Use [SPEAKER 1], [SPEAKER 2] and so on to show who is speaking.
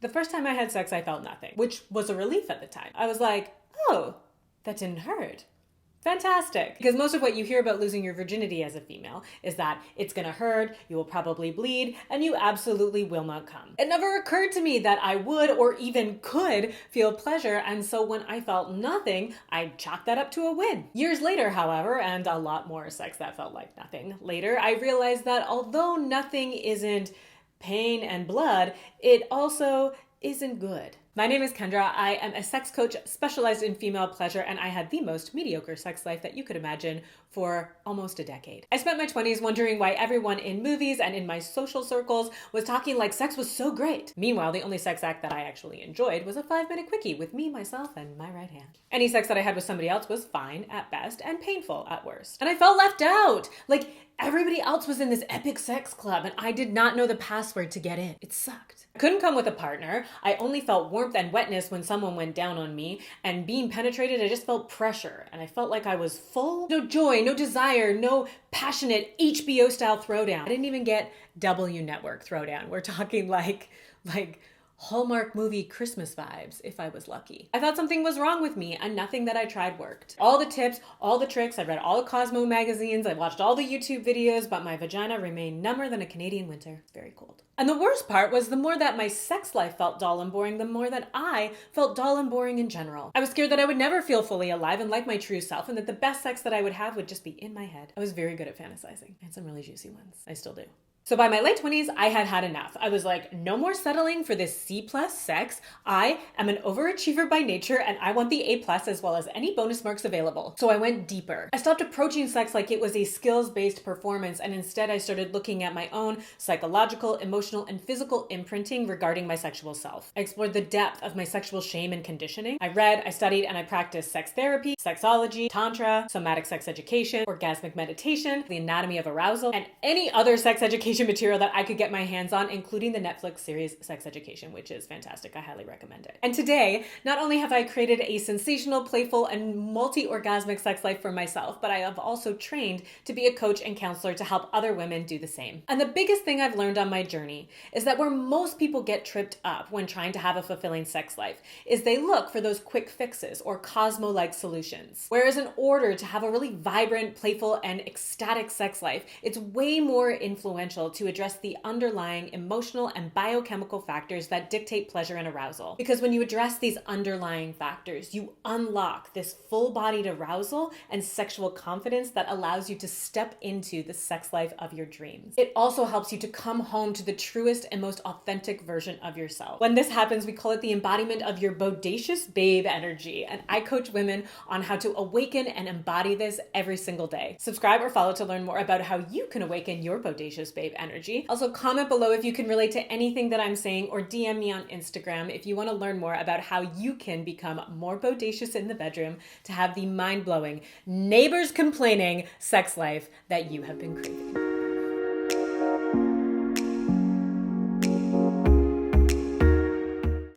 [SPEAKER 1] The first time I had sex, I felt nothing, which was a relief at the time. I was like, oh, that didn't hurt. Fantastic. Because most of what you hear about losing your virginity as a female is that it's gonna hurt, you will probably bleed, and you absolutely will not come. It never occurred to me that I would or even could feel pleasure, and so when I felt nothing, I chalked that up to a win. Years later, however, and a lot more sex that felt like nothing later, I realized that although nothing isn't pain and blood, it also isn't good. My name is Kendra. I am a sex coach specialized in female pleasure, and I had the most mediocre sex life that you could imagine for almost a decade. I spent my 20s wondering why everyone in movies and in my social circles was talking like sex was so great. Meanwhile, the only sex act that I actually enjoyed was a 5-minute quickie with me, myself, and my right hand. Any sex that I had with somebody else was fine at best and painful at worst. And I felt left out. Like everybody else was in this epic sex club, and I did not know the password to get in. It sucked. I couldn't come with a partner. I only felt warmth and wetness when someone went down on me, and being penetrated, I just felt pressure, and I felt like I was full. No joy, no desire, no passionate HBO style throwdown. I didn't even get W Network throwdown. We're talking like Hallmark movie Christmas vibes, if I was lucky. I thought something was wrong with me, and nothing that I tried worked. All the tips, all the tricks, I read all the Cosmo magazines, I watched all the YouTube videos, but my vagina remained number than a Canadian winter. It's very cold. And the worst part was the more that my sex life felt dull and boring, the more that I felt dull and boring in general. I was scared that I would never feel fully alive and like my true self, and that the best sex that I would have would just be in my head. I was very good at fantasizing. I had some really juicy ones. I still do. So by my late 20s, I had had enough. I was like, no more settling for this C+ sex. I am an overachiever by nature, and I want the A+ as well as any bonus marks available. So I went deeper. I stopped approaching sex like it was a skills-based performance, and instead I started looking at my own psychological, emotional, and physical imprinting regarding my sexual self. I explored the depth of my sexual shame and conditioning. I read, I studied, and I practiced sex therapy, sexology, tantra, somatic sex education, orgasmic meditation, the anatomy of arousal, and any other sex education material that I could get my hands on, including the Netflix series Sex Education, which is fantastic. I highly recommend it. And today, not only have I created a sensational, playful, and multi-orgasmic sex life for myself, but I have also trained to be a coach and counselor to help other women do the same. And the biggest thing I've learned on my journey is that where most people get tripped up when trying to have a fulfilling sex life is they look for those quick fixes or Cosmo-like solutions. Whereas in order to have a really vibrant, playful, and ecstatic sex life, it's way more influential to address the underlying emotional and biochemical factors that dictate pleasure and arousal. Because when you address these underlying factors, you unlock this full-bodied arousal and sexual confidence that allows you to step into the sex life of your dreams. It also helps you to come home to the truest and most authentic version of yourself. When this happens, we call it the embodiment of your bodacious babe energy, and I coach women on how to awaken and embody this every single day. Subscribe or follow to learn more about how you can awaken your bodacious babe energy. Also, comment below if you can relate to anything that I'm saying, or DM me on Instagram if you want to learn more about how you can become more bodacious in the bedroom to have the mind-blowing, neighbors complaining sex life that you have been craving.